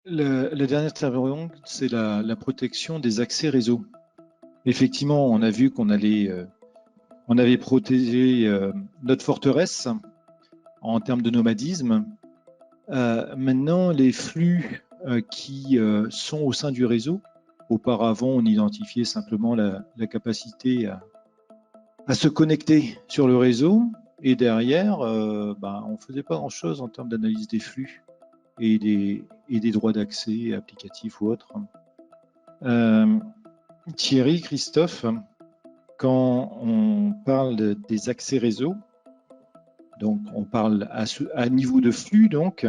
La dernière table, c'est la protection des accès réseau. Effectivement, on a vu qu'on avait protégé notre forteresse en termes de nomadisme. Maintenant, les flux qui sont au sein du réseau, auparavant, on identifiait simplement la capacité à se connecter sur le réseau, et derrière, on ne faisait pas grand-chose en termes d'analyse des flux et des droits d'accès applicatifs ou autres. Thierry, Christophe, quand on parle des accès réseau, donc on parle à niveau de flux, donc,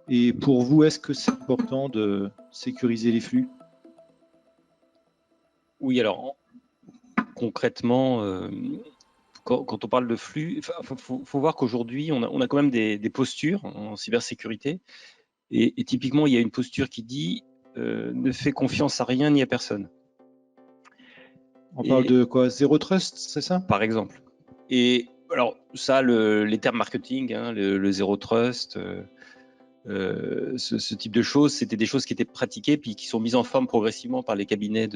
et pour vous, est-ce que c'est important de sécuriser les flux? Oui, alors concrètement, quand on parle de flux, il faut voir qu'aujourd'hui, on a quand même des postures en cybersécurité. Et typiquement, il y a une posture qui dit ne fais confiance à rien ni à personne. On parle de quoi? Zero trust, c'est ça? Par exemple. Et alors, ça, les termes marketing, hein, le zero trust, ce type de choses, c'était des choses qui étaient pratiquées puis qui sont mises en forme progressivement par les cabinets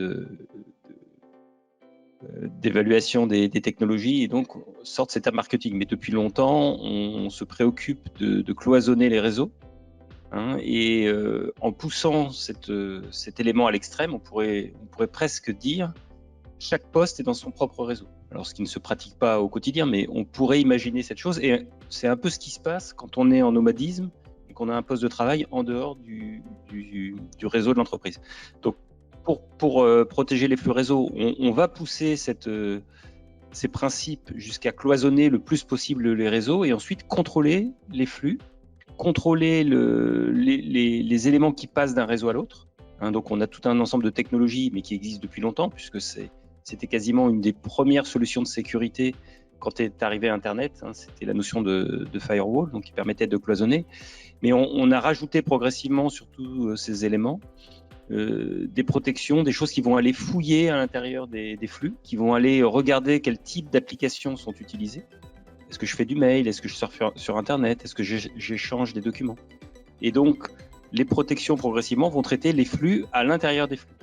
d'évaluation des technologies, et donc sortent ces termes marketing. Mais depuis longtemps, on se préoccupe de cloisonner les réseaux. Hein, et en poussant cet élément à l'extrême, on pourrait presque dire chaque poste est dans son propre réseau. Alors, ce qui ne se pratique pas au quotidien, mais on pourrait imaginer cette chose. Et c'est un peu ce qui se passe quand on est en nomadisme et qu'on a un poste de travail en dehors du réseau de l'entreprise. Donc, pour protéger les flux réseau, on va pousser ces principes jusqu'à cloisonner le plus possible les réseaux et ensuite contrôler les flux, contrôler les éléments qui passent d'un réseau à l'autre. Hein, donc, on a tout un ensemble de technologies, mais qui existent depuis longtemps, puisque c'était quasiment une des premières solutions de sécurité quand est arrivé Internet. Hein, c'était la notion de firewall, donc qui permettait de cloisonner. Mais on a rajouté progressivement sur tous ces éléments des protections, des choses qui vont aller fouiller à l'intérieur des flux, qui vont aller regarder quel type d'applications sont utilisées. Est-ce que je fais du mail? Est-ce que je surfe sur Internet? Est-ce que j'échange des documents? Et donc, les protections progressivement vont traiter les flux à l'intérieur des flux.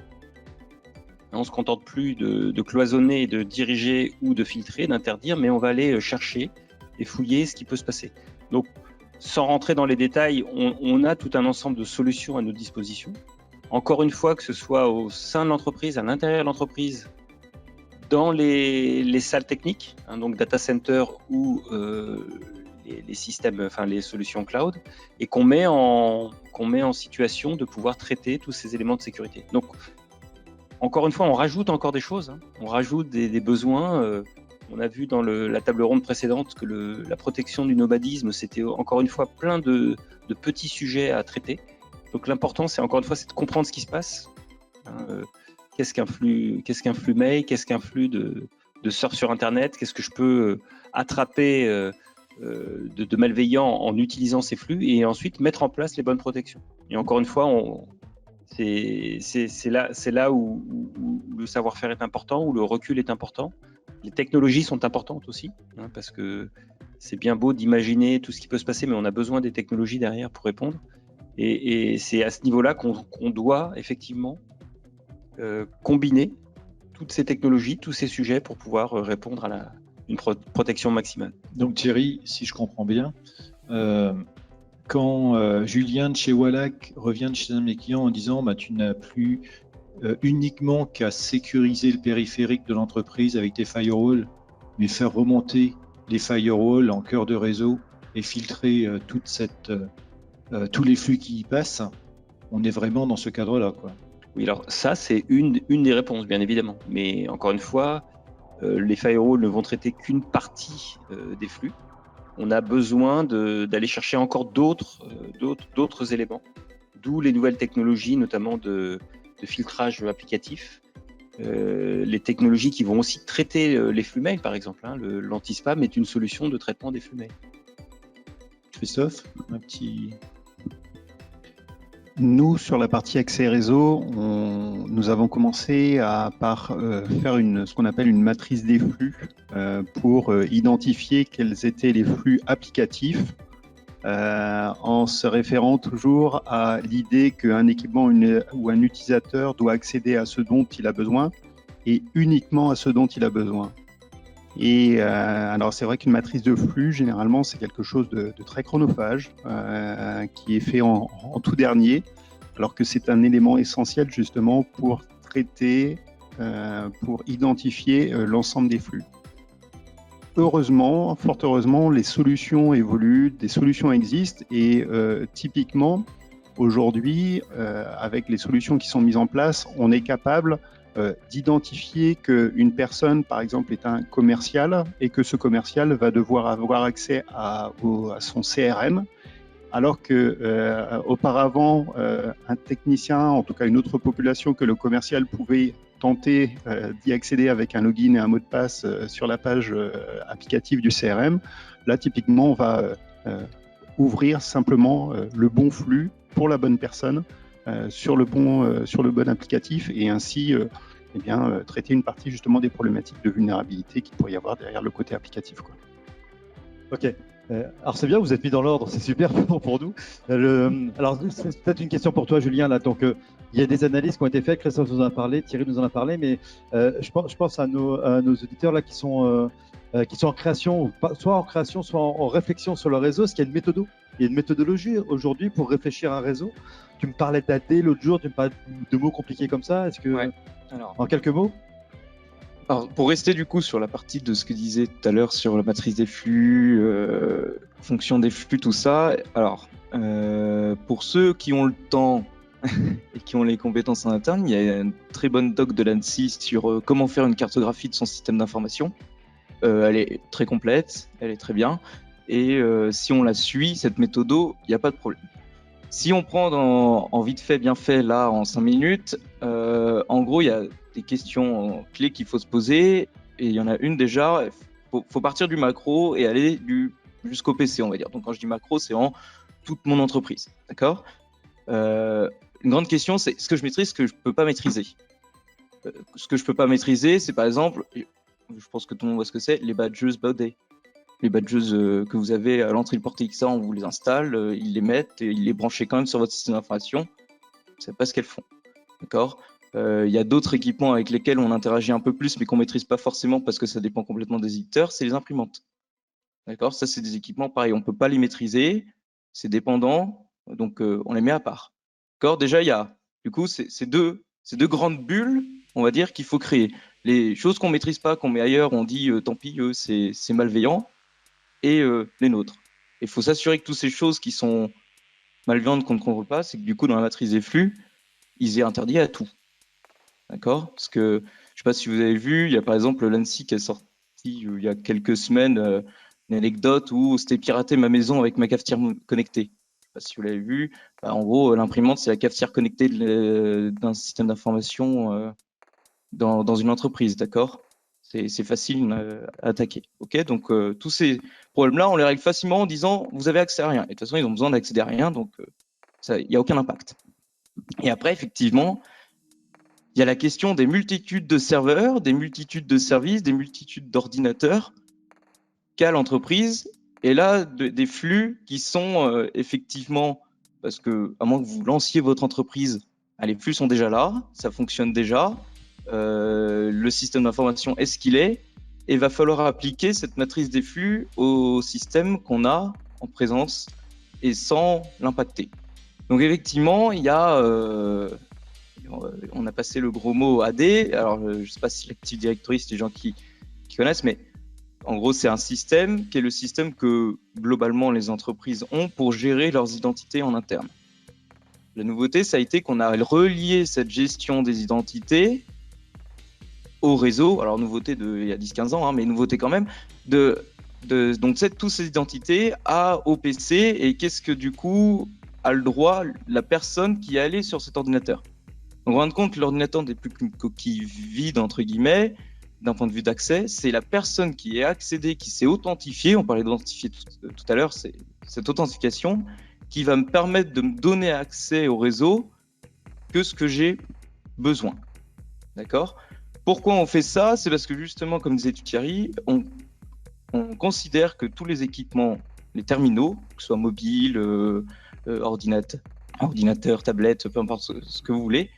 On ne se contente plus de cloisonner, de diriger ou de filtrer, d'interdire, mais on va aller chercher et fouiller ce qui peut se passer. Donc, sans rentrer dans les détails, on a tout un ensemble de solutions à notre disposition. Encore une fois, que ce soit au sein de l'entreprise, à l'intérieur de l'entreprise, dans les salles techniques, hein, donc data center ou les systèmes, enfin les solutions cloud, et qu'on met en situation de pouvoir traiter tous ces éléments de sécurité. Donc, encore une fois, on rajoute encore des choses, hein. On rajoute des besoins. On a vu dans la table ronde précédente que la protection du nomadisme, c'était encore une fois plein de petits sujets à traiter. Donc l'important, c'est encore une fois, c'est de comprendre ce qui se passe. Qu'est-ce qu'un flux mail? Qu'est-ce qu'un flux de surf sur Internet? Qu'est-ce que je peux attraper de malveillant en utilisant ces flux, et ensuite mettre en place les bonnes protections. Et encore une fois, c'est là où le savoir-faire est important, où le recul est important. Les technologies sont importantes aussi, hein, parce que c'est bien beau d'imaginer tout ce qui peut se passer, mais on a besoin des technologies derrière pour répondre. Et c'est à ce niveau-là qu'on doit effectivement combiner toutes ces technologies, tous ces sujets pour pouvoir répondre à une protection maximale. Donc Thierry, si je comprends bien, quand Julien de chez Wallach revient de chez un de mes clients en disant tu n'as plus uniquement qu'à sécuriser le périphérique de l'entreprise avec des firewalls, mais faire remonter les firewalls en cœur de réseau et filtrer tous les flux qui y passent, on est vraiment dans ce cadre-là, quoi. Oui, alors ça, c'est une des réponses, bien évidemment. Mais encore une fois, les firewalls ne vont traiter qu'une partie des flux. On a besoin d'aller chercher encore d'autres éléments, d'où les nouvelles technologies, notamment de filtrage applicatif, les technologies qui vont aussi traiter les flux mail, par exemple. Hein. L'anti-spam est une solution de traitement des flux mail. Christophe, un petit... Nous, sur la partie accès réseau, nous avons commencé par faire ce qu'on appelle une matrice des flux pour identifier quels étaient les flux applicatifs en se référant toujours à l'idée qu'un équipement ou un utilisateur doit accéder à ce dont il a besoin et uniquement à ce dont il a besoin. Et alors c'est vrai qu'une matrice de flux, généralement, c'est quelque chose de très chronophage, qui est fait en tout dernier, alors que c'est un élément essentiel justement pour traiter, pour identifier l'ensemble des flux. Heureusement, fort heureusement, les solutions évoluent, des solutions existent et typiquement, aujourd'hui, avec les solutions qui sont mises en place, on est capable d'identifier qu'une personne, par exemple, est un commercial et que ce commercial va devoir avoir accès à son CRM, alors que auparavant, un technicien, en tout cas une autre population que le commercial pouvait tenter d'y accéder avec un login et un mot de passe sur la page applicative du CRM. Là, typiquement, on va ouvrir simplement le bon flux pour la bonne personne sur le bon applicatif et ainsi traiter une partie justement des problématiques de vulnérabilité qu'il pourrait y avoir derrière le côté applicatif, quoi. Ok. Alors c'est bien, vous êtes mis dans l'ordre, c'est super pour nous. Alors c'est peut-être une question pour toi, Julien. Là, donc il y a des analyses qui ont été faites, Christophe nous en a parlé, Thierry nous en a parlé, mais je pense à nos auditeurs là qui sont en création, soit en création, soit en réflexion sur le réseau. Est-ce qu'il y a une méthode? Il y a une méthodologie aujourd'hui pour réfléchir à un réseau. Tu me parlais d'AD l'autre jour, tu me parlais de mots compliqués comme ça. Est-ce que, Alors, en quelques mots? Alors, pour rester du coup sur la partie de ce que disait tout à l'heure sur la matrice des flux, fonction des flux, tout ça. Alors, pour ceux qui ont le temps et qui ont les compétences en interne, il y a une très bonne doc de l'ANSSI sur comment faire une cartographie de son système d'information. Elle est très complète, elle est très bien. Et si on la suit, cette méthode, il n'y a pas de problème. Si on prend en vite fait, bien fait, là, en 5 minutes, en gros, il y a des questions clés qu'il faut se poser. Et il y en a une déjà, faut partir du macro et aller jusqu'au PC, on va dire. Donc quand je dis macro, c'est en toute mon entreprise. D'accord ? Une grande question, c'est ce que je maîtrise, ce que je ne peux pas maîtriser. Ce que je ne peux pas maîtriser, c'est par exemple, je pense que tout le monde voit ce que c'est, les badges body. Les badges que vous avez à l'entrée du portail XA, on vous les installe, ils les mettent et ils les branchent quand même sur votre système d'information. Vous ne savez pas ce qu'elles font. D'accord ? Il y a d'autres équipements avec lesquels on interagit un peu plus, mais qu'on ne maîtrise pas forcément parce que ça dépend complètement des éditeurs, c'est les imprimantes. D'accord ? Ça, c'est des équipements pareil, on ne peut pas les maîtriser, c'est dépendant, donc on les met à part. D'accord ? Déjà, il y a du coup ces deux grandes bulles, on va dire, qu'il faut créer. Les choses qu'on ne maîtrise pas, qu'on met ailleurs, on dit tant pis, c'est malveillant, et les nôtres. Il faut s'assurer que toutes ces choses qui sont malveillantes qu'on ne contrôle pas, c'est que du coup, dans la matrice des flux, ils aient interdit à tout. D'accord ? Parce que, je ne sais pas si vous avez vu, il y a par exemple l'ANSSI qui a sorti il y a quelques semaines une anecdote où c'était pirater ma maison avec ma cafetière connectée. Je ne sais pas si vous l'avez vu. En gros, l'imprimante, c'est la cafetière connectée d'un système d'information dans une entreprise, d'accord ? C'est facile à attaquer. Okay ? Donc, tous ces problèmes-là, on les règle facilement en disant vous avez accès à rien. Et de toute façon, ils ont besoin d'accéder à rien, donc il n'y a aucun impact. Et après, effectivement, il y a la question des multitudes de serveurs, des multitudes de services, des multitudes d'ordinateurs qu'a l'entreprise. Et là, des flux qui sont effectivement, parce que à moins que vous lanciez votre entreprise, les flux sont déjà là, ça fonctionne déjà. Le système d'information est ce qu'il est, et il va falloir appliquer cette matrice des flux au système qu'on a en présence et sans l'impacter. Donc effectivement, il y a, on a passé le gros mot AD. Alors je ne sais pas si l'Active Directory, c'est des gens qui connaissent, mais en gros c'est un système qui est le système que globalement les entreprises ont pour gérer leurs identités en interne. La nouveauté, ça a été qu'on a relié cette gestion des identités au réseau. Alors nouveauté il y a 10-15 ans, mais nouveauté quand même, donc toutes ces identités au PC, et qu'est-ce que du coup a le droit la personne qui est allée sur cet ordinateur. Donc, on rend compte que l'ordinateur n'est plus qu'une coquille vide, entre guillemets, d'un point de vue d'accès. C'est la personne qui est accédée, qui s'est authentifiée. On parlait d'authentifier tout à l'heure, c'est cette authentification qui va me permettre de me donner accès au réseau que ce que j'ai besoin. D'accord ? Pourquoi on fait ça ? C'est parce que justement, comme disait Thierry, on considère que tous les équipements les terminaux, que ce soit mobile, ordinateur, tablette, peu importe ce que vous voulez,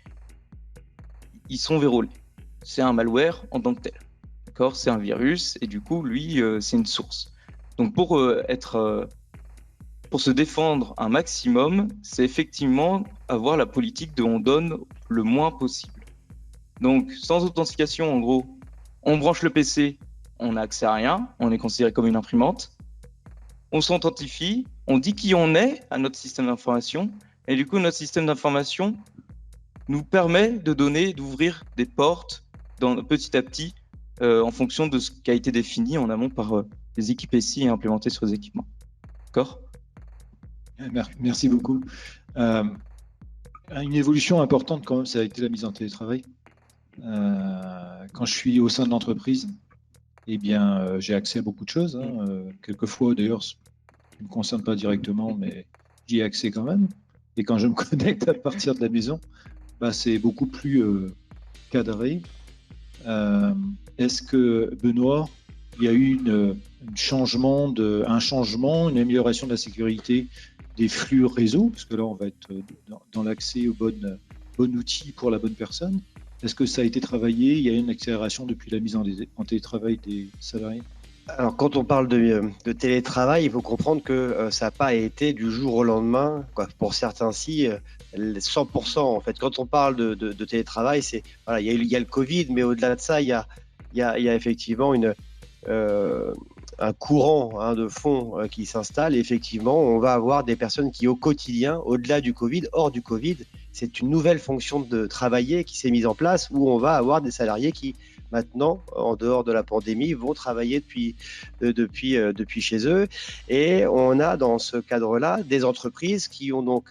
ils sont verrouillés. C'est un malware en tant que tel. D'accord ? C'est un virus et du coup, lui, c'est une source. Donc pour se défendre un maximum, c'est effectivement avoir la politique de on donne le moins possible. Donc sans authentification, en gros, on branche le PC, on n'a accès à rien, on est considéré comme une imprimante. On s'authentifie, on dit qui on est à notre système d'information, et du coup notre système d'information nous permet d'ouvrir des portes petit à petit en fonction de ce qui a été défini en amont par les équipes SI et implémenté sur les équipements. D'accord ? Merci beaucoup. Une évolution importante quand même, ça a été la mise en télétravail. Quand je suis au sein de l'entreprise, eh bien, j'ai accès à beaucoup de choses. Quelquefois, d'ailleurs, ce qui ne me concerne pas directement, mais j'y ai accès quand même. Et quand je me connecte à partir de la maison, c'est beaucoup plus cadré. Est-ce que, Benoît, il y a eu un changement, une amélioration de la sécurité des flux réseau, parce que là, on va être dans l'accès au bon outil pour la bonne personne. Est-ce que ça a été travaillé ? Il y a eu une accélération depuis la mise en télétravail des salariés ? Alors, quand on parle de télétravail, il faut comprendre que ça n'a pas été du jour au lendemain. Pour certains, 100%. En fait, quand on parle de télétravail, il y a le Covid, mais au-delà de ça, il y a effectivement un courant de fond qui s'installe. Et effectivement, on va avoir des personnes qui, au quotidien, au-delà du Covid, hors du Covid, c'est une nouvelle fonction de travailler qui s'est mise en place où on va avoir des salariés qui, maintenant, en dehors de la pandémie, vont travailler depuis chez eux. Et on a, dans ce cadre-là, des entreprises qui ont donc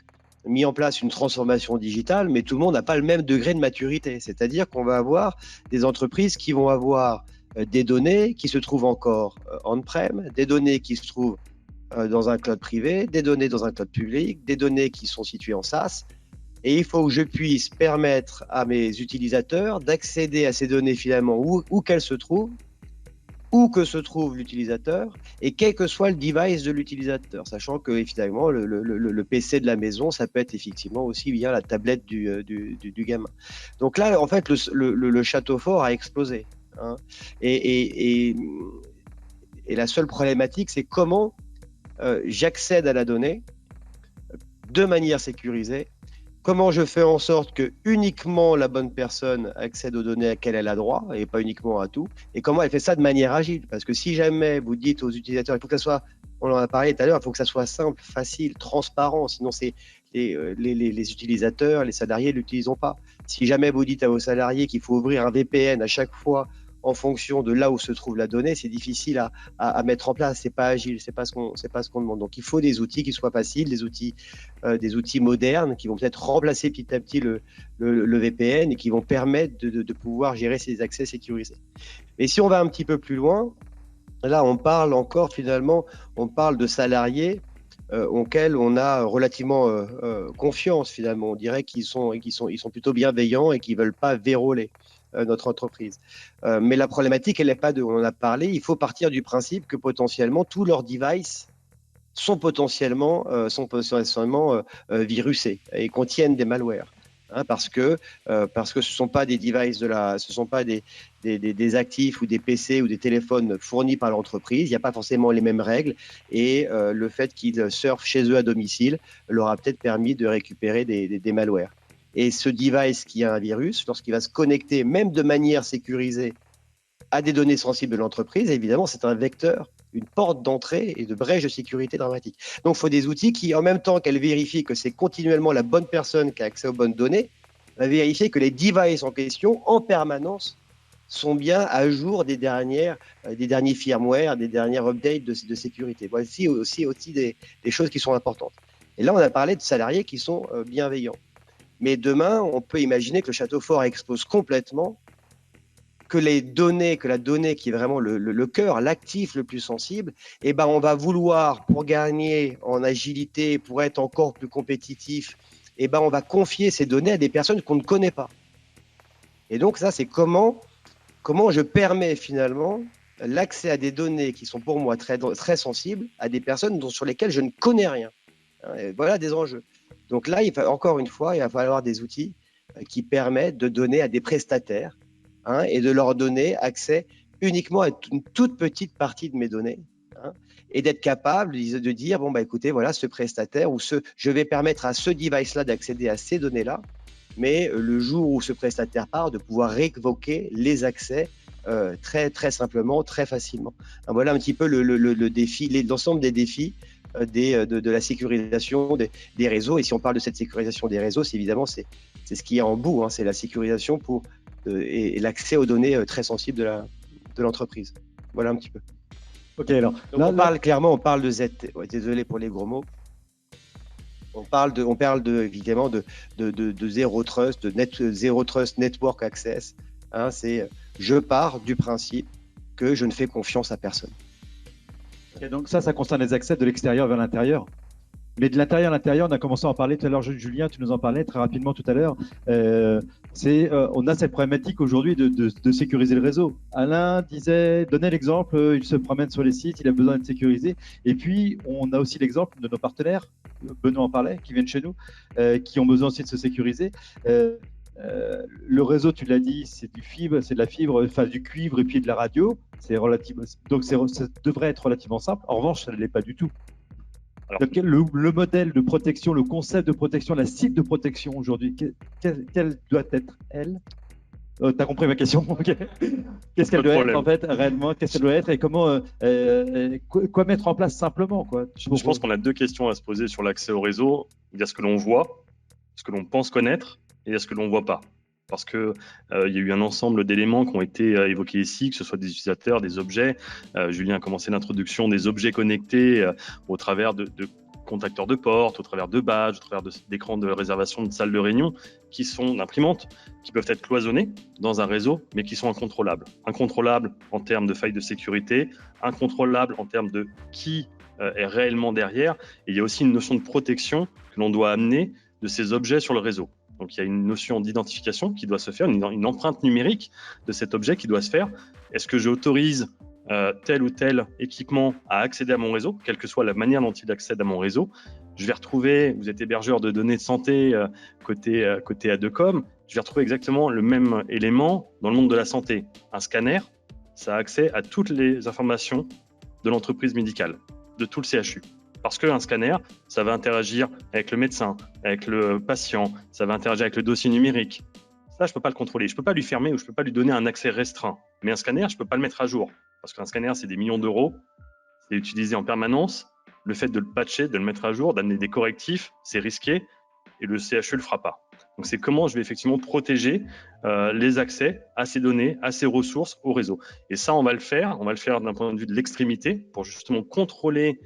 mis en place une transformation digitale, mais tout le monde n'a pas le même degré de maturité. C'est-à-dire qu'on va avoir des entreprises qui vont avoir des données qui se trouvent encore on-prem, des données qui se trouvent dans un cloud privé, des données dans un cloud public, des données qui sont situées en SaaS. Et il faut que je puisse permettre à mes utilisateurs d'accéder à ces données finalement où qu'elles se trouvent, où que se trouve l'utilisateur, et quel que soit le device de l'utilisateur, sachant que évidemment le PC de la maison, ça peut être effectivement aussi bien la tablette du gamin. Donc là, en fait, le château fort a explosé. Et la seule problématique, c'est comment j'accède à la donnée de manière sécurisée. Comment je fais en sorte que uniquement la bonne personne accède aux données auxquelles elle a droit et pas uniquement à tout. Et comment elle fait ça de manière agile. Parce que si jamais vous dites aux utilisateurs, il faut que ça soit, on en a parlé tout à l'heure, il faut que ça soit simple, facile, transparent. Sinon, les utilisateurs, les salariés ne l'utilisent pas. Si jamais vous dites à vos salariés qu'il faut ouvrir un VPN à chaque fois en fonction de là où se trouve la donnée, c'est difficile à mettre en place. C'est pas agile, c'est pas ce qu'on demande. Donc il faut des outils qui soient faciles, des outils modernes qui vont peut-être remplacer petit à petit le VPN et qui vont permettre de pouvoir gérer ces accès sécurisés. Mais si on va un petit peu plus loin, là on parle encore finalement, on parle de salariés auxquels on a relativement confiance finalement. On dirait qu'ils sont plutôt bienveillants et qu'ils veulent pas verrouiller notre entreprise. Mais la problématique, elle n'est pas on en a parlé, il faut partir du principe que potentiellement tous leurs devices sont potentiellement virusés et contiennent des malwares. Parce que ce ne sont pas des devices ce sont pas des actifs ou des PC ou des téléphones fournis par l'entreprise. Il n'y a pas forcément les mêmes règles et le fait qu'ils surfent chez eux à domicile leur a peut-être permis de récupérer des malwares. Et ce device qui a un virus, lorsqu'il va se connecter, même de manière sécurisée, à des données sensibles de l'entreprise, évidemment, c'est un vecteur, une porte d'entrée et de brèche de sécurité dramatique. Donc, il faut des outils qui, en même temps qu'elles vérifient que c'est continuellement la bonne personne qui a accès aux bonnes données, va vérifier que les devices en question, en permanence, sont bien à jour des derniers firmware, des dernières updates de sécurité. Voici aussi des choses qui sont importantes. Et là, on a parlé de salariés qui sont bienveillants. Mais demain, on peut imaginer que le château fort explose complètement, que la donnée qui est vraiment le cœur, l'actif le plus sensible, on va vouloir, pour gagner en agilité, pour être encore plus compétitif, on va confier ces données à des personnes qu'on ne connaît pas. Et donc ça, c'est comment je permets finalement l'accès à des données qui sont pour moi très, très sensibles à des personnes sur lesquelles je ne connais rien. Et voilà des enjeux. Donc là, encore une fois, il va falloir des outils qui permettent de donner à des prestataires et de leur donner accès uniquement à une toute petite partie de mes données. Et d'être capable de dire, bon, écoutez, voilà, ce prestataire je vais permettre à ce device-là d'accéder à ces données-là, mais le jour où ce prestataire part, de pouvoir révoquer les accès très, très simplement, très facilement. Alors voilà un petit peu le défi, l'ensemble des défis de la sécurisation des réseaux. Et si on parle de cette sécurisation des réseaux, c'est évidemment c'est ce qui est en bout, c'est la sécurisation et l'accès aux données très sensibles de l'entreprise. Voilà un petit peu. Ok, alors donc on parle de ZT. Ouais, désolé pour les gros mots. On parle évidemment de zero trust, zero trust network access. Je pars du principe que je ne fais confiance à personne. Okay, donc ça concerne les accès de l'extérieur vers l'intérieur. Mais de l'intérieur à l'intérieur, on a commencé à en parler tout à l'heure. Julien, tu nous en parlais très rapidement tout à l'heure. On a cette problématique aujourd'hui de sécuriser le réseau. Alain donnait l'exemple, il se promène sur les sites, il a besoin d'être sécurisé. Et puis, on a aussi l'exemple de nos partenaires, Benoît en parlait, qui viennent chez nous, qui ont besoin aussi de se sécuriser. Le réseau, tu l'as dit, c'est de la fibre, enfin du cuivre et puis de la radio. Donc ça devrait être relativement simple. En revanche, ça ne l'est pas du tout. Alors, le modèle de protection, le concept de protection, la cible de protection aujourd'hui, quelle doit être elle? Tu as compris ma question? Okay. Qu'est-ce qu'elle doit être en fait réellement? Qu'est-ce qu'elle doit être et comment quoi mettre en place simplement quoi? Je pense qu'on a deux questions à se poser sur l'accès au réseau. Il y a ce que l'on voit, ce que l'on pense connaître et il y a ce que l'on ne voit pas. Parce qu'il y a eu un ensemble d'éléments qui ont été évoqués ici, que ce soit des utilisateurs, des objets. Julien a commencé l'introduction des objets connectés au travers de contacteurs de porte, au travers de badges, au travers d'écrans de réservation de salles de réunion, qui sont d'imprimantes, qui peuvent être cloisonnés dans un réseau, mais qui sont incontrôlables. Incontrôlables en termes de failles de sécurité, incontrôlables en termes de qui est réellement derrière. Et il y a aussi une notion de protection que l'on doit amener de ces objets sur le réseau. Donc, il y a une notion d'identification qui doit se faire, une empreinte numérique de cet objet qui doit se faire. Est-ce que j'autorise tel ou tel équipement à accéder à mon réseau, quelle que soit la manière dont il accède à mon réseau? Je vais retrouver, vous êtes hébergeur de données de santé côté A2Com, je vais retrouver exactement le même élément dans le monde de la santé. Un scanner, ça a accès à toutes les informations de l'entreprise médicale, de tout le CHU. Parce qu'un scanner, ça va interagir avec le médecin, avec le patient, ça va interagir avec le dossier numérique. Ça, je ne peux pas le contrôler. Je ne peux pas lui fermer ou je ne peux pas lui donner un accès restreint. Mais un scanner, je ne peux pas le mettre à jour. Parce qu'un scanner, c'est des millions d'euros. C'est utilisé en permanence. Le fait de le patcher, de le mettre à jour, d'amener des correctifs, c'est risqué. Et le CHU ne le fera pas. Donc, c'est comment je vais effectivement protéger les accès à ces données, à ces ressources au réseau. Et ça, on va le faire. On va le faire d'un point de vue de l'extrémité pour justement contrôler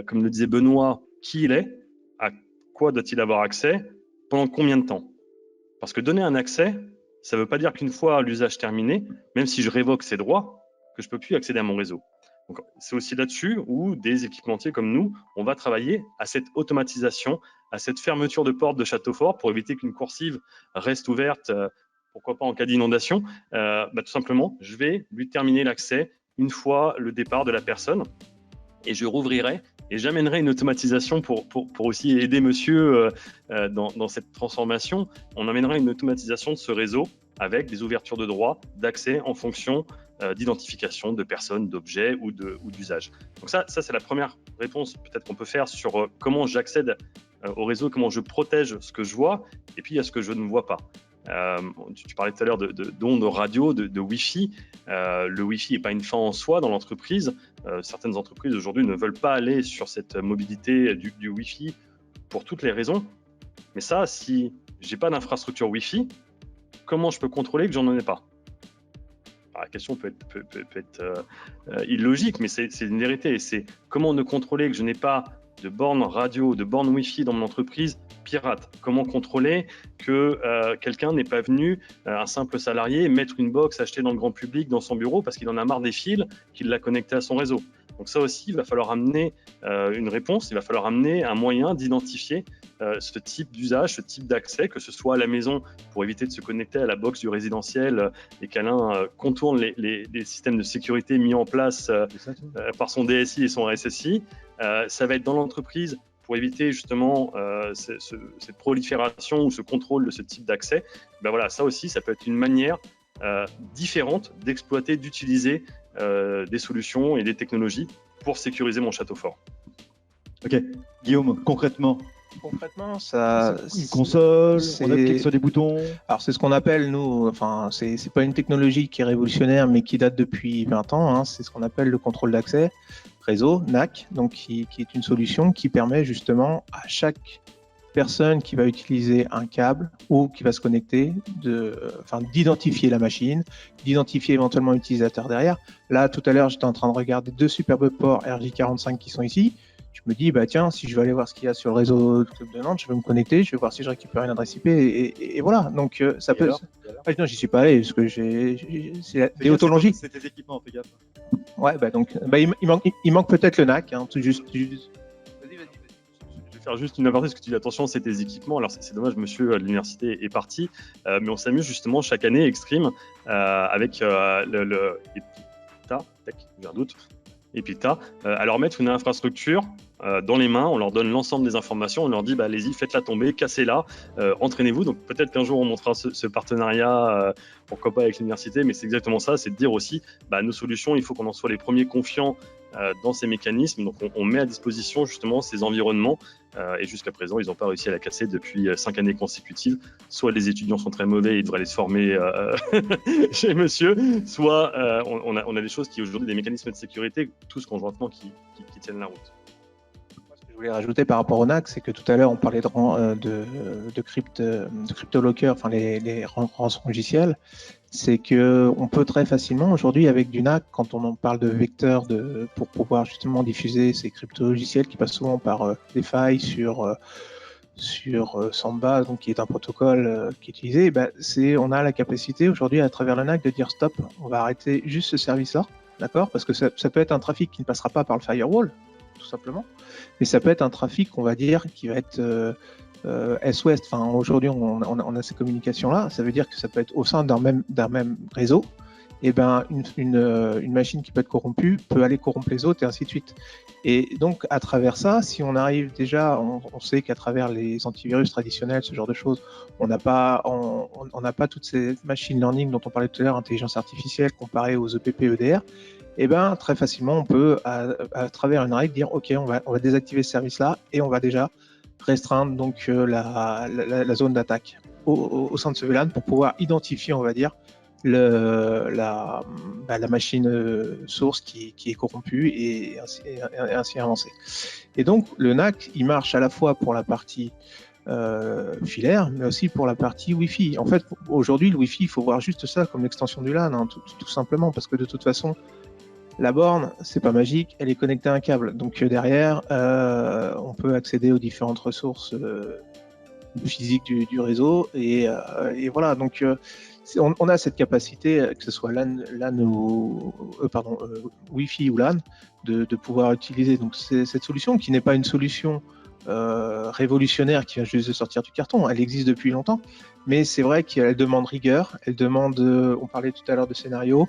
comme le disait Benoît, qui il est, à quoi doit-il avoir accès, pendant combien de temps? Parce que donner un accès, ça ne veut pas dire qu'une fois l'usage terminé, même si je révoque ses droits, que je ne peux plus accéder à mon réseau. Donc, c'est aussi là-dessus où des équipementiers comme nous, on va travailler à cette automatisation, à cette fermeture de porte de château fort pour éviter qu'une coursive reste ouverte, pourquoi pas en cas d'inondation. Tout simplement, je vais lui terminer l'accès une fois le départ de la personne. Et je rouvrirai et j'amènerai une automatisation pour aussi aider monsieur dans cette transformation. On amènera une automatisation de ce réseau avec des ouvertures de droits d'accès en fonction d'identification de personnes, d'objets ou d'usages. Donc ça c'est la première réponse peut-être qu'on peut faire sur comment j'accède au réseau, comment je protège ce que je vois et puis il y a ce que je ne vois pas. Tu parlais tout à l'heure d'ondes radio, de Wi-Fi. Le Wi-Fi n'est pas une fin en soi dans l'entreprise. Certaines entreprises aujourd'hui ne veulent pas aller sur cette mobilité du Wi-Fi pour toutes les raisons. Mais ça, si j'ai pas d'infrastructure Wi-Fi, comment je peux contrôler que j'en ai pas? Alors, la question peut être illogique, mais c'est une vérité. C'est comment ne contrôler que je n'ai pas de borne radio, de borne Wi-Fi dans mon entreprise pirate? Comment contrôler que quelqu'un n'est pas venu, un simple salarié, mettre une box achetée dans le grand public dans son bureau parce qu'il en a marre des fils qu'il l'a connecté à son réseau? Donc ça aussi, il va falloir amener une réponse, il va falloir amener un moyen d'identifier ce type d'usage, ce type d'accès, que ce soit à la maison pour éviter de se connecter à la box du résidentiel et qu'Alain contourne les systèmes de sécurité mis en place par son DSI et son RSSI. Ça va être dans l'entreprise pour éviter justement cette prolifération ou ce contrôle de ce type d'accès. Ben voilà, ça aussi, ça peut être une manière différente d'exploiter, d'utiliser des solutions et des technologies pour sécuriser mon château fort. Ok, Guillaume, concrètement, ça, une console, c'est- on applique sur des boutons. alors c'est ce qu'on appelle nous, enfin c'est pas une technologie qui est révolutionnaire mais qui date depuis 20 ans, hein, c'est ce qu'on appelle le contrôle d'accès réseau, NAC, donc qui est une solution qui permet justement à chaque personne qui va utiliser un câble ou qui va se connecter d'identifier la machine, d'identifier éventuellement l'utilisateur derrière. Là tout à l'heure j'étais en train de regarder 2 superbes ports RJ45 qui sont ici. Je me dis, bah tiens, si je vais aller voir ce qu'il y a sur le réseau du club de Nantes, je vais me connecter, je vais voir si je récupère une adresse IP et voilà. Donc ça peut. Ah, non, j'y suis pas allé parce que c'est déontologie. C'est tes équipements, fais gaffe. Ouais, bah donc, il manque peut-être le NAC, hein, tout juste. Je vais faire juste une aparté parce que tu dis attention, c'est tes équipements. Alors c'est dommage, monsieur de l'université est parti, mais on s'amuse justement chaque année Extreme avec le EPITA, j'ai un doute. EPITA, à leur mettre une infrastructure dans les mains, on leur donne l'ensemble des informations, on leur dit bah, allez-y, faites-la tomber, cassez-la, entraînez-vous. Donc peut-être qu'un jour on montrera ce partenariat, pourquoi pas avec l'université, mais c'est exactement ça, c'est de dire aussi bah, nos solutions, il faut qu'on en soit les premiers confiants dans ces mécanismes. Donc on met à disposition justement ces environnements et jusqu'à présent ils n'ont pas réussi à la casser depuis 5 années consécutives. Soit les étudiants sont très mauvais, ils devraient aller se former chez monsieur, soit on a des choses qui aujourd'hui, des mécanismes de sécurité, tous conjointement qui tiennent la route. Ce que je voulais rajouter par rapport au NAC, c'est que tout à l'heure on parlait de crypto-locker, enfin les rançongiciels. C'est que on peut très facilement aujourd'hui avec du NAC, quand on en parle de vecteurs pour pouvoir justement diffuser ces crypto-logiciels qui passent souvent par des failles sur Samba, donc qui est un protocole qui est utilisé, on a la capacité aujourd'hui à travers le NAC de dire stop, on va arrêter juste ce service-là, d'accord? Parce que ça peut être un trafic qui ne passera pas par le firewall, tout simplement, mais ça peut être un trafic, on va dire, qui va être Est-Ouest. Enfin, aujourd'hui, on a ces communications-là. Ça veut dire que ça peut être au sein d'un même réseau. Et ben, une machine qui peut être corrompue peut aller corrompre les autres et ainsi de suite. Et donc, à travers ça, si on arrive déjà, on sait qu'à travers les antivirus traditionnels, ce genre de choses, on n'a pas toutes ces machine learning dont on parlait tout à l'heure, intelligence artificielle comparée aux EPP, EDR. Et ben, très facilement, on peut, à travers une règle, dire OK, on va désactiver ce service-là et on va déjà restreindre donc la zone d'attaque au sein de ce VLAN pour pouvoir identifier, on va dire, la machine source qui est corrompue et ainsi avancer. Et donc le NAC, il marche à la fois pour la partie filaire, mais aussi pour la partie Wi-Fi. En fait, aujourd'hui, le Wi-Fi, il faut voir juste ça comme l'extension du LAN, hein, tout simplement, parce que de toute façon, la borne, c'est pas magique, elle est connectée à un câble. Donc derrière, on peut accéder aux différentes ressources physiques du réseau. Et voilà, donc on a cette capacité, que ce soit LAN ou Wi-Fi ou LAN, de pouvoir utiliser donc, cette solution qui n'est pas une solution révolutionnaire qui vient juste de sortir du carton. Elle existe depuis longtemps, mais c'est vrai qu'elle demande rigueur, elle demande, on parlait tout à l'heure de scénario,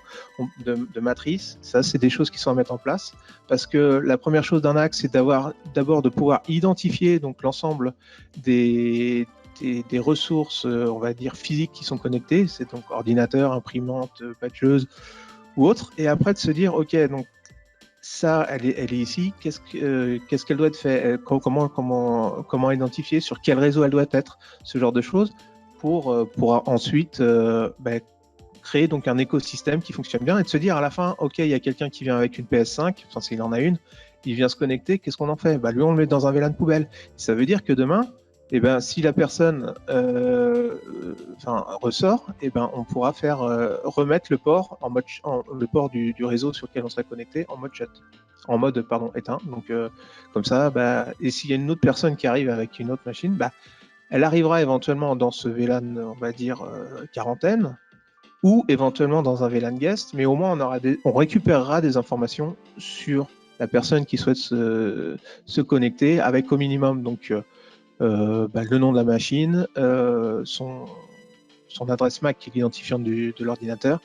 de matrice, ça c'est des choses qui sont à mettre en place, parce que la première chose d'un axe, c'est d'abord de pouvoir identifier donc l'ensemble des ressources, on va dire physiques qui sont connectées, c'est donc ordinateur, imprimante, patcheuse ou autre, et après de se dire ok, donc ça, elle est ici. Qu'est-ce qu'elle doit être fait? Comment identifier? Sur quel réseau elle doit être? Ce genre de choses pour ensuite créer donc un écosystème qui fonctionne bien et de se dire à la fin, ok, il y a quelqu'un qui vient avec une PS5, enfin s'il en a une, il vient se connecter. Qu'est-ce qu'on en fait? Lui, on le met dans un VLAN poubelle. Ça veut dire que demain, si la personne ressort, on pourra faire remettre le port le port du réseau sur lequel on serait connecté en mode éteint. Donc comme ça, et s'il y a une autre personne qui arrive avec une autre machine, Elle arrivera éventuellement dans ce VLAN, on va dire, quarantaine, ou éventuellement dans un VLAN guest, mais au moins on récupérera des informations sur la personne qui souhaite se connecter avec au minimum donc le nom de la machine, son adresse MAC qui est l'identifiant de l'ordinateur,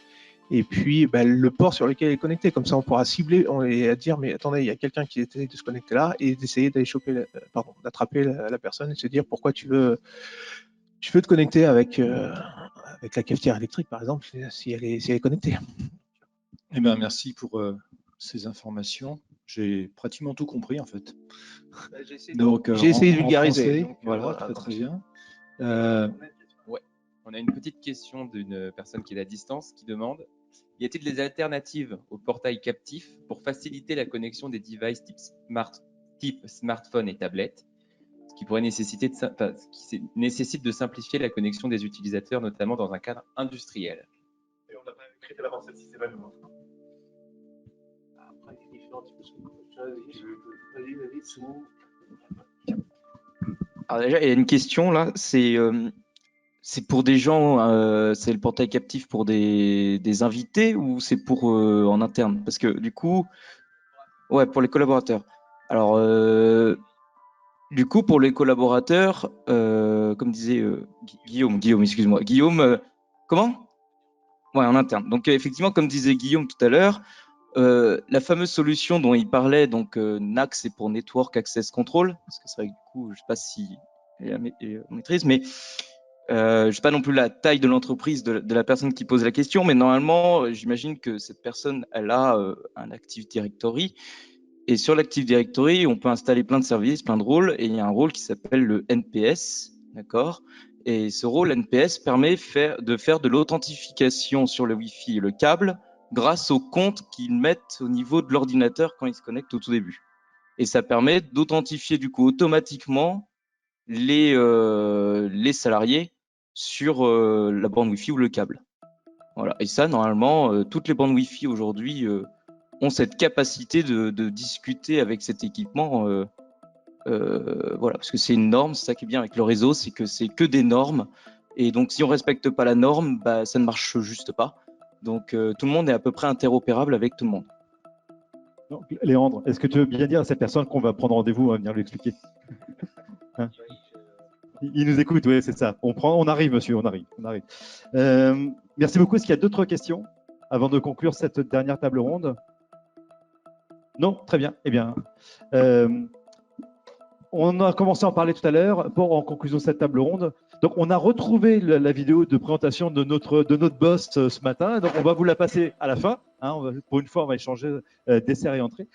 et puis le port sur lequel elle est connectée. Comme ça, on pourra cibler et dire mais attendez, il y a quelqu'un qui essaie de se connecter là, et d'essayer d'aller d'attraper la personne et de se dire pourquoi tu veux te connecter avec la cafetière électrique, par exemple, si elle est connectée. Eh bien, merci pour ces informations. J'ai pratiquement tout compris en fait. J'ai essayé de vulgariser. Donc, voilà, très bien. Ouais. On a une petite question d'une personne qui est à distance qui demande: y a-t-il des alternatives au portail captif pour faciliter la connexion des devices type smartphone et tablette, ce qui pourrait nécessite de simplifier la connexion des utilisateurs, notamment dans un cadre industriel? Et on n'a pas écrit à l'avance, celle-ci, c'est pas nous. Alors déjà, il y a une question là, c'est pour des gens, c'est le portail captif pour des invités ou c'est pour en interne? Parce que du coup, ouais, pour les collaborateurs. Alors, du coup, pour les collaborateurs, comme disait Guillaume, excuse-moi. Guillaume, comment? Ouais, en interne. Donc, effectivement, comme disait Guillaume tout à l'heure, la fameuse solution dont il parlait, donc NAC, c'est pour Network Access Control, parce que c'est vrai que du coup, je ne sais pas si elle maîtrise, mais je ne sais pas non plus la taille de l'entreprise de la personne qui pose la question, mais normalement, j'imagine que cette personne, elle a un Active Directory. Et sur l'Active Directory, on peut installer plein de services, plein de rôles, et il y a un rôle qui s'appelle le NPS, d'accord? Et ce rôle NPS permet de faire de l'authentification sur le Wi-Fi et le câble grâce au compte qu'ils mettent au niveau de l'ordinateur quand ils se connectent au tout début. Et ça permet d'authentifier du coup automatiquement les salariés sur la bande Wi-Fi ou le câble. Voilà. Et ça, normalement, toutes les bandes Wi-Fi aujourd'hui ont cette capacité de discuter avec cet équipement, voilà, parce que c'est une norme. C'est ça qui est bien avec le réseau, c'est que c'est que des normes, et donc si on respecte pas la norme, ça ne marche juste pas. Donc tout le monde est à peu près interopérable avec tout le monde. Donc, Léandre, est-ce que tu veux bien dire à cette personne qu'on va prendre rendez-vous à venir lui expliquer? Hein? Il nous écoute, oui, c'est ça. On arrive, monsieur, on arrive. Merci beaucoup. Est-ce qu'il y a d'autres questions avant de conclure cette dernière table ronde? Non, très bien. Eh bien, on a commencé à en parler tout à l'heure en conclusion de cette table ronde. Donc, on a retrouvé la vidéo de présentation de notre boss ce matin. Donc, on va vous la passer à la fin. Hein, pour une fois, on va échanger dessert et entrée.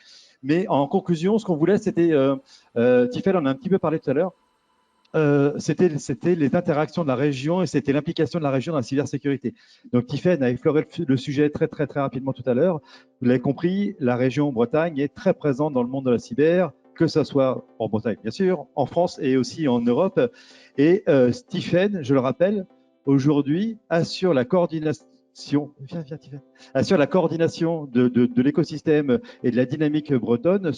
Mais en conclusion, ce qu'on voulait, c'était, Tifel en a un petit peu parlé tout à l'heure, c'était les interactions de la région et c'était l'implication de la région dans la cybersécurité. Donc, Tifel a effleuré le sujet très rapidement tout à l'heure. Vous l'avez compris, la région Bretagne est très présente dans le monde de la cyber, que ce soit en Bretagne, bien sûr, en France et aussi en Europe. Et Stephen, je le rappelle, aujourd'hui assure la coordination, assure la coordination de l'écosystème et de la dynamique bretonne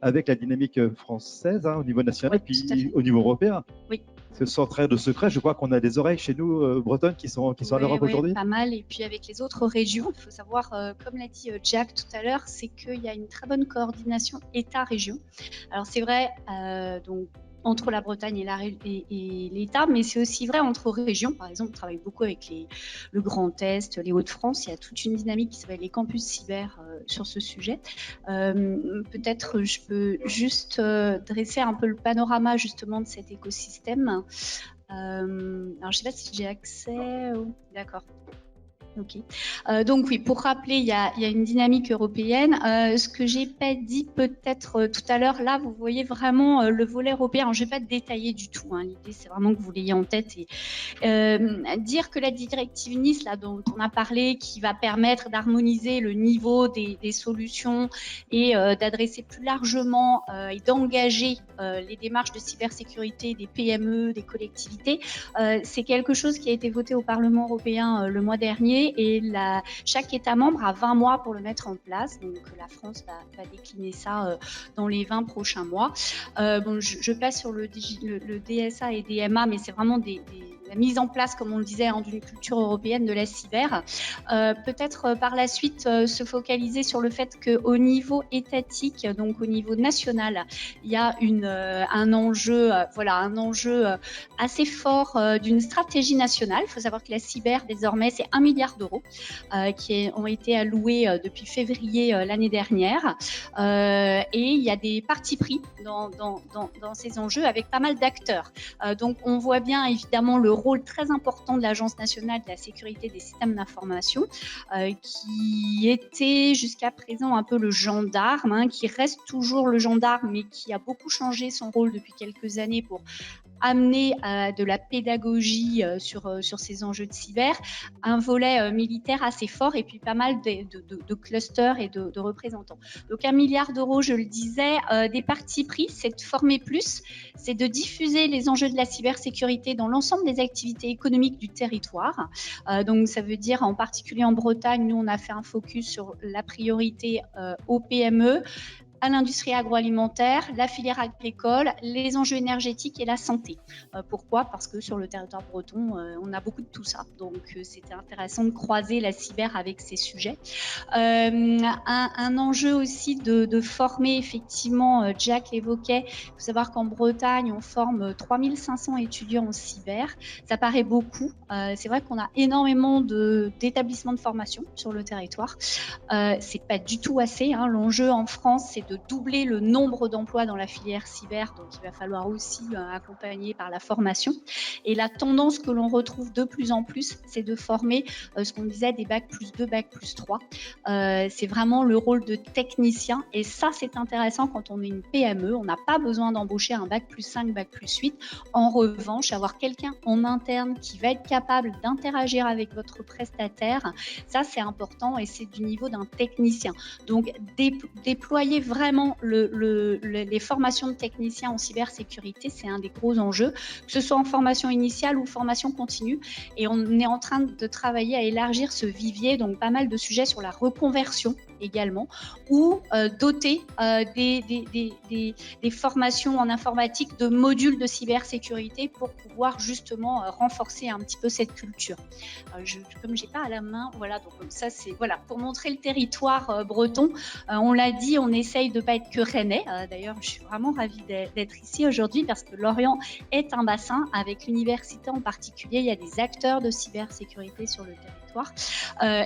avec la dynamique française au niveau national, oui, puis au niveau européen. Oui. Sans trêve de secret, je crois qu'on a des oreilles chez nous bretonnes qui sont en Europe aujourd'hui. Pas mal. Et puis avec les autres régions, il faut savoir, comme l'a dit Jack tout à l'heure, c'est qu'il y a une très bonne coordination État-région. Alors c'est vrai, donc entre la Bretagne et l'État, mais c'est aussi vrai entre régions. Par exemple, on travaille beaucoup avec le Grand Est, les Hauts-de-France. Il y a toute une dynamique qui s'appelle les campus cyber sur ce sujet. Peut-être je peux juste dresser un peu le panorama justement de cet écosystème. Alors, je ne sais pas si j'ai accès. D'accord. Ok. Donc oui, pour rappeler, il y a une dynamique européenne. Ce que j'ai pas dit peut-être tout à l'heure, là, vous voyez vraiment le volet européen. Alors, je vais pas détailler du tout. Hein. L'idée, c'est vraiment que vous l'ayez en tête et dire que la directive NIS, là, dont on a parlé, qui va permettre d'harmoniser le niveau des solutions et d'adresser plus largement et d'engager les démarches de cybersécurité des PME, des collectivités, c'est quelque chose qui a été voté au Parlement européen le mois dernier. lancé et chaque État membre a 20 mois pour le mettre en place. Donc la France va décliner ça dans les 20 prochains mois. Je passe sur le DSA et DMA, mais c'est vraiment la mise en place, comme on le disait, d'une culture européenne de la cyber. Peut-être par la suite se focaliser sur le fait qu'au niveau étatique, donc au niveau national, il y a un enjeu assez fort d'une stratégie nationale. Il faut savoir que la cyber, désormais, c'est 1 milliard d'euros qui ont été alloués depuis février l'année dernière. Et il y a des partis pris dans ces enjeux avec pas mal d'acteurs. Donc on voit bien évidemment le rôle très important de l'Agence nationale de la sécurité des systèmes d'information, qui était jusqu'à présent un peu le gendarme, qui reste toujours le gendarme, mais qui a beaucoup changé son rôle depuis quelques années pour amener de la pédagogie sur ces enjeux de cyber, un volet militaire assez fort et puis pas mal de clusters et de représentants. Donc 1 milliard d'euros, je le disais, des partis pris, c'est de former plus, c'est de diffuser les enjeux de la cybersécurité dans l'ensemble des activités économiques du territoire. Donc ça veut dire en particulier en Bretagne, nous on a fait un focus sur la priorité aux PME, à l'industrie agroalimentaire, la filière agricole, les enjeux énergétiques et la santé. Pourquoi ? Parce que sur le territoire breton, on a beaucoup de tout ça. Donc, c'était intéressant de croiser la cyber avec ces sujets. Un enjeu aussi de former, effectivement, Jack l'évoquait, il faut savoir qu'en Bretagne, on forme 3500 étudiants en cyber. Ça paraît beaucoup. C'est vrai qu'on a énormément d'établissements de formation sur le territoire. C'est pas du tout assez. L'enjeu en France, c'est de doubler le nombre d'emplois dans la filière cyber, donc il va falloir aussi accompagner par la formation. Et la tendance que l'on retrouve de plus en plus, c'est de former ce qu'on disait des bac+2, bac+3. C'est vraiment le rôle de technicien et ça c'est intéressant quand on est une PME, on n'a pas besoin d'embaucher un bac+5, bac+8. En revanche, avoir quelqu'un en interne qui va être capable d'interagir avec votre prestataire, ça c'est important et c'est du niveau d'un technicien. Donc déployer vraiment les formations de techniciens en cybersécurité, c'est un des gros enjeux, que ce soit en formation initiale ou formation continue. Et on est en train de travailler à élargir ce vivier, donc pas mal de sujets sur la reconversion également, ou doter des formations en informatique de modules de cybersécurité pour pouvoir justement renforcer un petit peu cette culture. Comme j'ai pas à la main, voilà, donc ça c'est pour montrer le territoire breton. On l'a dit, on essaye de pas être que rennais. D'ailleurs, je suis vraiment ravie d'être ici aujourd'hui parce que Lorient est un bassin avec l'université en particulier. Il y a des acteurs de cybersécurité sur le territoire.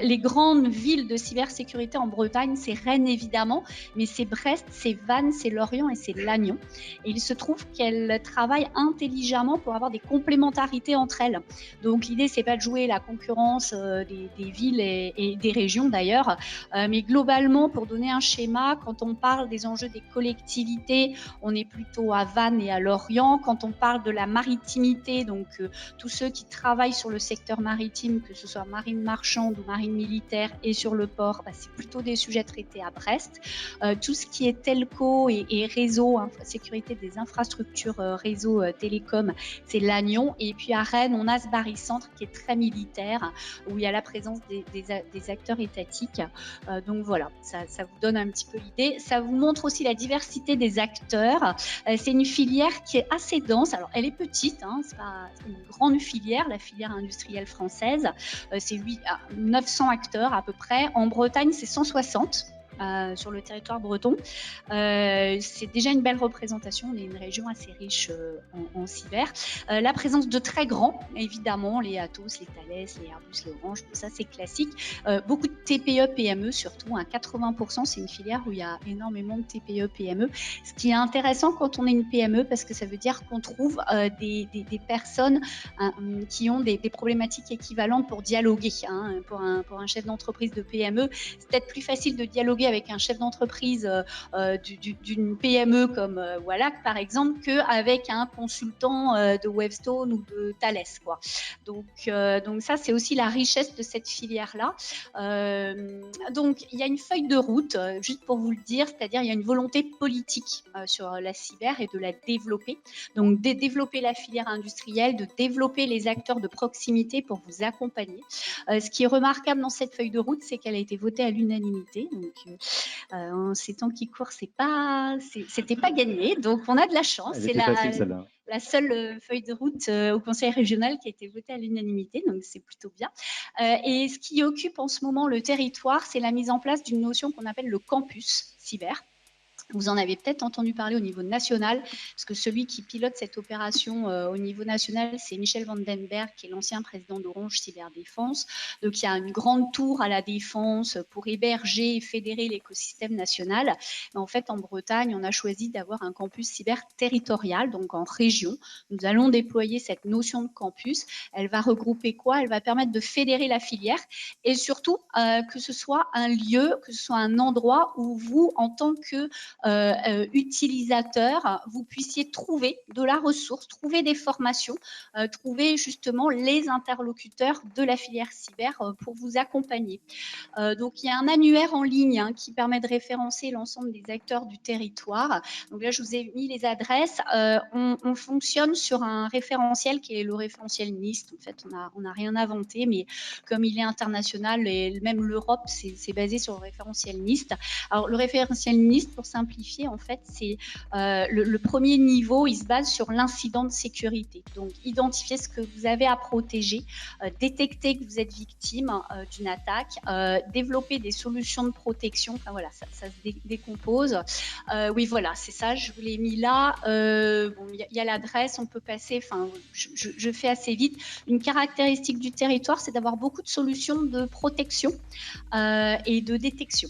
Les grandes villes de cybersécurité en Bretagne, c'est Rennes évidemment, mais c'est Brest, c'est Vannes, c'est Lorient et c'est Lannion. Et il se trouve qu'elles travaillent intelligemment pour avoir des complémentarités entre elles. Donc l'idée, c'est pas de jouer la concurrence des villes et des régions d'ailleurs, mais globalement, pour donner un schéma, quand on parle des enjeux des collectivités, on est plutôt à Vannes et à Lorient. Quand on parle de la maritimité, donc tous ceux qui travaillent sur le secteur maritime, que ce soit marine marchande ou marine militaire et sur le port, c'est plutôt des sujets traités à Brest. Tout ce qui est telco et réseau, sécurité des infrastructures réseau télécom, c'est Lannion. Et puis à Rennes, on a ce barycentre qui est très militaire, où il y a la présence des acteurs étatiques. Donc voilà, ça vous donne un petit peu l'idée. Ça vous montre aussi la diversité des acteurs. C'est une filière qui est assez dense. Alors, elle est petite, c'est pas une grande filière, la filière industrielle française. C'est 900 acteurs à peu près. En Bretagne, c'est 160. Sur le territoire breton. C'est déjà une belle représentation. On est une région assez riche en cyber. La présence de très grands, évidemment, les Atos, les Thales, les Airbus, les Orange, ça c'est classique. Beaucoup de TPE, PME surtout. 80%, c'est une filière où il y a énormément de TPE, PME. Ce qui est intéressant quand on est une PME, parce que ça veut dire qu'on trouve des personnes qui ont des problématiques équivalentes pour dialoguer. Pour un chef d'entreprise de PME, c'est peut-être plus facile de dialoguer avec un chef d'entreprise d'une PME comme Wallach, par exemple, qu'avec un consultant de Wavestone ou de Thales, quoi. Donc ça, c'est aussi la richesse de cette filière-là. Donc, il y a une feuille de route, juste pour vous le dire, c'est-à-dire il y a une volonté politique sur la cyber et de la développer. Donc, de développer la filière industrielle, de développer les acteurs de proximité pour vous accompagner. Ce qui est remarquable dans cette feuille de route, c'est qu'elle a été votée à l'unanimité. Donc, en ces temps qui courent, c'était pas gagné. Donc, on a de la chance. C'est la seule feuille de route au Conseil régional qui a été votée à l'unanimité, donc c'est plutôt bien. Et ce qui occupe en ce moment le territoire, c'est la mise en place d'une notion qu'on appelle le campus cyber. Vous en avez peut-être entendu parler au niveau national, parce que celui qui pilote cette opération au niveau national, c'est Michel Vandenberg, qui est l'ancien président d'Orange Cyberdéfense. Donc, il y a une grande tour à la Défense pour héberger et fédérer l'écosystème national. Mais en fait, en Bretagne, on a choisi d'avoir un campus cyber territorial, donc en région. Nous allons déployer cette notion de campus. Elle va regrouper quoi? Elle va permettre de fédérer la filière et surtout que ce soit un lieu, que ce soit un endroit où vous, en tant que utilisateurs, vous puissiez trouver de la ressource, trouver des formations, trouver justement les interlocuteurs de la filière cyber pour vous accompagner. Donc, il y a un annuaire en ligne qui permet de référencer l'ensemble des acteurs du territoire. Donc là, je vous ai mis les adresses. On fonctionne sur un référentiel qui est le référentiel NIST. En fait, on n'a rien inventé, mais comme il est international et même l'Europe, c'est basé sur le référentiel NIST. Alors, le référentiel NIST, pour simplifier, en fait, c'est le premier niveau, il se base sur l'incident de sécurité. Donc, identifier ce que vous avez à protéger, détecter que vous êtes victime d'une attaque, développer des solutions de protection. Enfin, voilà, ça se décompose. Oui, voilà, c'est ça, je vous l'ai mis là. Bon, y a l'adresse, on peut passer, enfin, je fais assez vite. Une caractéristique du territoire, c'est d'avoir beaucoup de solutions de protection et de détection,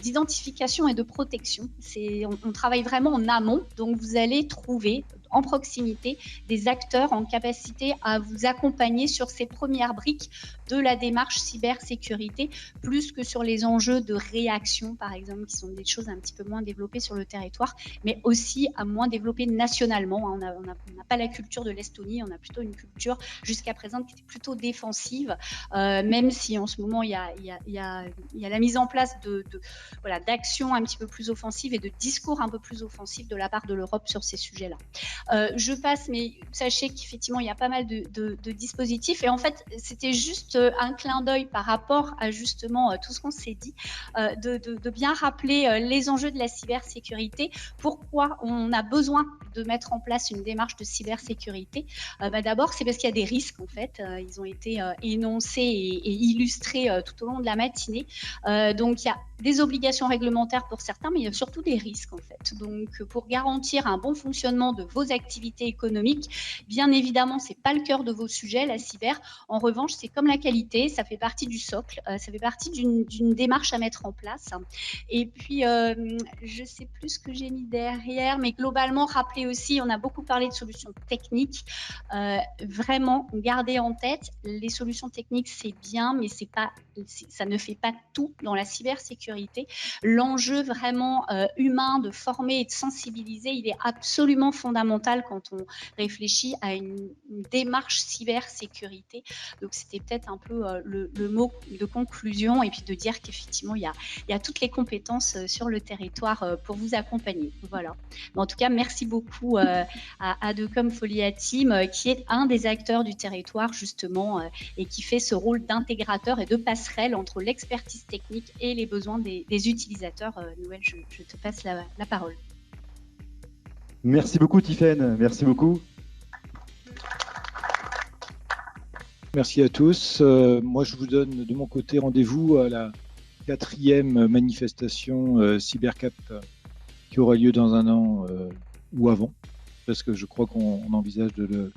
d'identification et de protection. On travaille vraiment en amont, donc vous allez trouver en proximité des acteurs en capacité à vous accompagner sur ces premières briques de la démarche cybersécurité, plus que sur les enjeux de réaction, par exemple, qui sont des choses un petit peu moins développées sur le territoire, mais aussi à moins développées nationalement. On n'a pas la culture de l'Estonie, on a plutôt une culture jusqu'à présent qui était plutôt défensive, même si en ce moment il y a la mise en place d'actions un petit peu plus offensives et de discours un peu plus offensifs de la part de l'Europe sur ces sujets-là. Je passe, mais sachez qu'effectivement, il y a pas mal de dispositifs. Et en fait, c'était juste un clin d'œil par rapport à justement tout ce qu'on s'est dit, de bien rappeler les enjeux de la cybersécurité, pourquoi on a besoin de mettre en place une démarche de cybersécurité. D'abord, c'est parce qu'il y a des risques, en fait. Ils ont été énoncés et illustrés tout au long de la matinée. Donc, il y a des obligations réglementaires pour certains, mais il y a surtout des risques, en fait. Donc, pour garantir un bon fonctionnement de vos activités économiques, bien évidemment, c'est pas le cœur de vos sujets, la cyber. En revanche, c'est comme la qualité, ça fait partie du socle, ça fait partie d'une démarche à mettre en place. Et puis, je sais plus ce que j'ai mis derrière, mais globalement, rappelez aussi, on a beaucoup parlé de solutions techniques. Vraiment, gardez en tête, les solutions techniques, c'est bien, mais ça ne fait pas tout dans la cybersécurité. L'enjeu vraiment humain de former et de sensibiliser, il est absolument fondamental quand on réfléchit à une démarche cybersécurité. Donc, c'était peut-être un peu le mot de conclusion, et puis de dire qu'effectivement, il y a toutes les compétences sur le territoire pour vous accompagner. Voilà. Mais en tout cas, merci beaucoup à Decom Folia Team, qui est un des acteurs du territoire, justement, et qui fait ce rôle d'intégrateur et de passerelle entre l'expertise technique et les besoins des utilisateurs. Noël, je te passe la parole. Merci beaucoup, Tiffaine. Merci beaucoup. Merci à tous. Moi, je vous donne de mon côté rendez-vous à la 4e manifestation CyberCap qui aura lieu dans un an ou avant, parce que je crois qu'on envisage de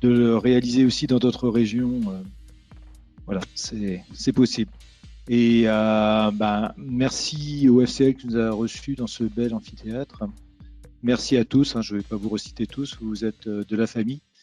le réaliser aussi dans d'autres régions. Voilà, c'est possible. Et merci au FCL qui nous a reçus dans ce bel amphithéâtre. Merci à tous, je ne vais pas vous reciter tous, vous êtes de la famille.